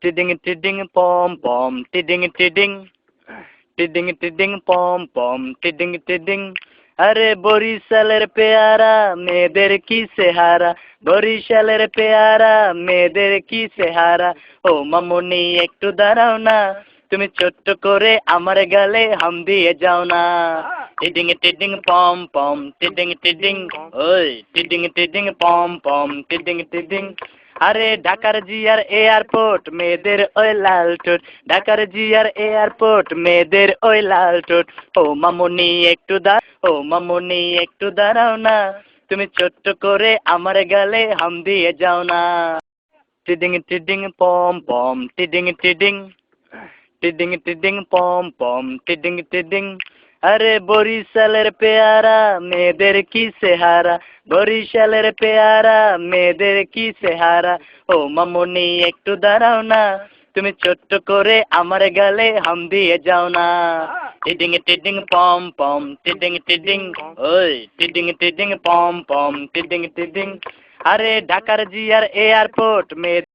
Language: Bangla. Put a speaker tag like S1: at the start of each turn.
S1: টিডিং টিডিং পম পম টিডিং টিডিং টিডিং টিডিং পম পম টিডিং টিডিং আরে বরিশালের পেয়ারা মেয়েদের কি চেহারা বরিশালের পেয়ারা মেয়েদের কি চেহারা ও মামুনি একটু দাঁড়াও না তুমি ছোট্ট করে আমার গালে হাম দিয়ে যাও না টিডিং টিডিং পম পম টিডিং টিডিং ওই টিডিং টিডিং পম পম টিডিং টিডিং আরে ঢাকার জিয়ার এয়ারপোর্ট মেয়েদের ওই লাল ঠোঁট ঢাকার জিয়ার এয়ারপোর্ট মেয়েদের ওই লাল ঠোঁট ও মামুনি একটু ও মামুনি একটু দাঁড়াও না তুমি ছোট্ট করে আমার গালে হাম দিয়ে যাও না টিডিং টিডিং পম পম টিডিং টিডিং টিডিং টিডিং পম পম টিডিং টিডিং আরে বরিশালের পেয়ারা মেয়েদের কি চেহারা বরিশালের পেয়ারা মেয়েদের কি চেহারা ও মামুনি একটু দাঁড়াও না তুমি ছোট্ট করে আমার গালে হাম দিয়ে যাও না টিডিং টিডিং পম পম টিডিং টিডিং ওই টিডিং টিডিং পম পম টিডিং টিডিং আরে ঢাকার জিয়ার এয়ারপোর্ট মেয়ে